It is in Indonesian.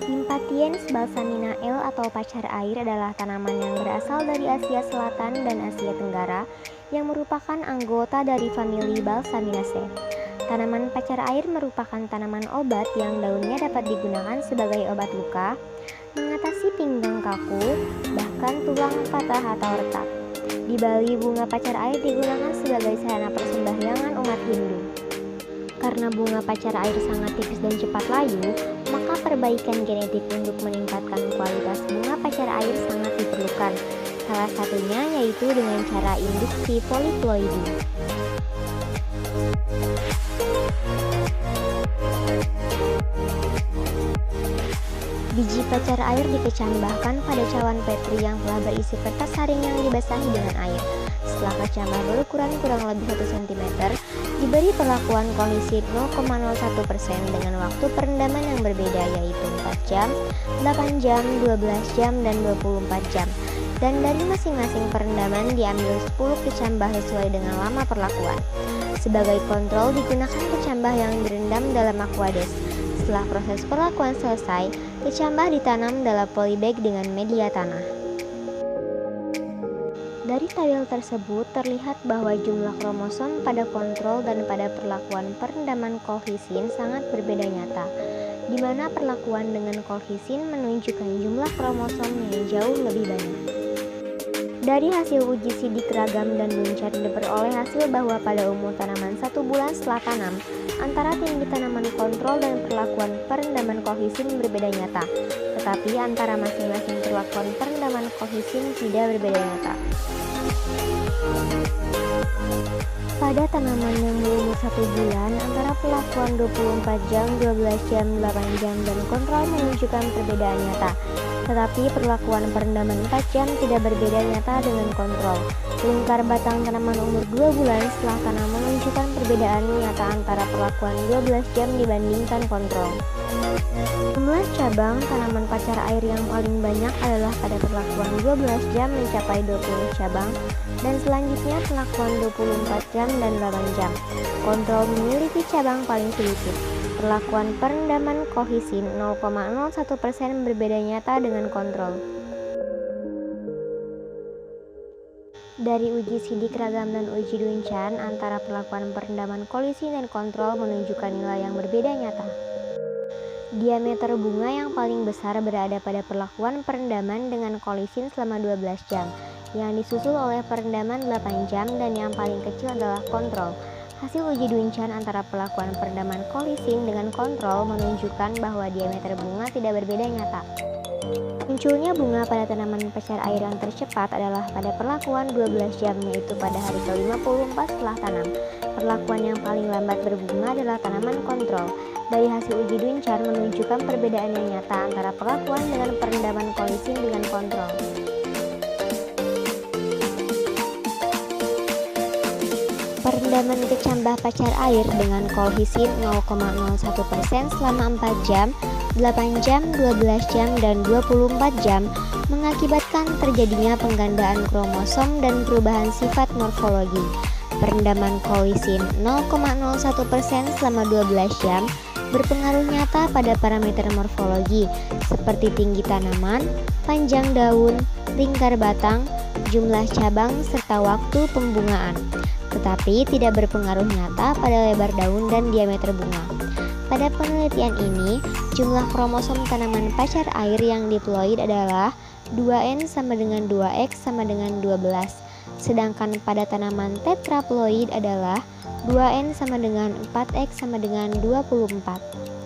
Impatiens balsaminae atau pacar air adalah tanaman yang berasal dari Asia Selatan dan Asia Tenggara yang merupakan anggota dari famili Balsaminaceae. Tanaman pacar air merupakan tanaman obat yang daunnya dapat digunakan sebagai obat luka, mengatasi pinggang kaku, bahkan tulang patah atau retak. Di Bali, bunga pacar air digunakan sebagai sarana persembahyangan umat Hindu. Karena bunga pacar air sangat tipis dan cepat layu, maka perbaikan genetik untuk meningkatkan kualitas bunga pacar air sangat diperlukan. Salah satunya yaitu dengan cara induksi poliploidi. Biji pacar air dikecambahkan pada cawan petri yang telah berisi kertas saring yang dibasahi dengan air. Setelah kecambah berukuran kurang lebih 1 cm, diberi perlakuan kondisi 0,01% dengan waktu perendaman yang berbeda yaitu 4 jam, 8 jam, 12 jam, dan 24 jam. Dan dari masing-masing perendaman diambil 10 kecambah sesuai dengan lama perlakuan. Sebagai kontrol digunakan kecambah yang direndam dalam aqueduct. Setelah proses perlakuan selesai, kecambah ditanam dalam polybag dengan media tanah. Dari tabel tersebut terlihat bahwa jumlah kromosom pada kontrol dan pada perlakuan perendaman kolhisin sangat berbeda nyata, di mana perlakuan dengan kolhisin menunjukkan jumlah kromosom yang jauh lebih banyak. Dari hasil uji sidik ragam dan Duncan diperoleh hasil bahwa pada umur tanaman 1 bulan setelah tanam, antara tinggi tanaman kontrol dan perlakuan perendaman kolhisin berbeda nyata, tetapi antara masing-masing perlakuan perendaman kolhisin tidak berbeda nyata. Pada tanaman yang berumur 1 bulan, antara perlakuan 24 jam, 12 jam, 8 jam, dan kontrol menunjukkan perbedaan nyata. Tetapi perlakuan perendaman 4 jam tidak berbeda nyata dengan kontrol. Lingkar batang tanaman umur 2 bulan setelah tanam menunjukkan perbedaan nyata antara perlakuan 12 jam dibandingkan kontrol. Jumlah cabang tanaman pacar air yang paling banyak adalah pada perlakuan 12 jam mencapai 20 cabang, dan selanjutnya perlakuan 24 jam dan 8 jam. Kontrol memiliki cabang paling sedikit. Perlakuan perendaman kolhisin 0,01% berbeda nyata dengan kontrol. Dari uji sidik ragam dan uji Duncan, antara perlakuan perendaman kolhisin dan kontrol menunjukkan nilai yang berbeda nyata. Diameter bunga yang paling besar berada pada perlakuan perendaman dengan kolhisin selama 12 jam, yang disusul oleh perendaman 8 jam, dan yang paling kecil adalah kontrol. Hasil uji Duncan antara perlakuan perendaman kolhisin dengan kontrol menunjukkan bahwa diameter bunga tidak berbeda nyata. Munculnya bunga pada tanaman pacar air yang tercepat adalah pada perlakuan 12 jam, yaitu pada hari ke-54 setelah tanam. Perlakuan yang paling lambat berbunga adalah tanaman kontrol. Dari hasil uji Duncan menunjukkan perbedaan yang nyata antara perlakuan dengan perendaman kolhisin dengan kontrol. Perendaman kecambah pacar air dengan kolhisin 0,01% selama 4 jam, 8 jam, 12 jam, dan 24 jam mengakibatkan terjadinya penggandaan kromosom dan perubahan sifat morfologi. Perendaman kolhisin 0,01% selama 12 jam berpengaruh nyata pada parameter morfologi seperti tinggi tanaman, panjang daun, lingkar batang, jumlah cabang, serta waktu pembungaan, tetapi tidak berpengaruh nyata pada lebar daun dan diameter bunga. Pada penelitian ini, jumlah kromosom tanaman pacar air yang diploid adalah 2N sama dengan 2X sama dengan 12, sedangkan pada tanaman tetraploid adalah 2N sama dengan 4X sama dengan 24.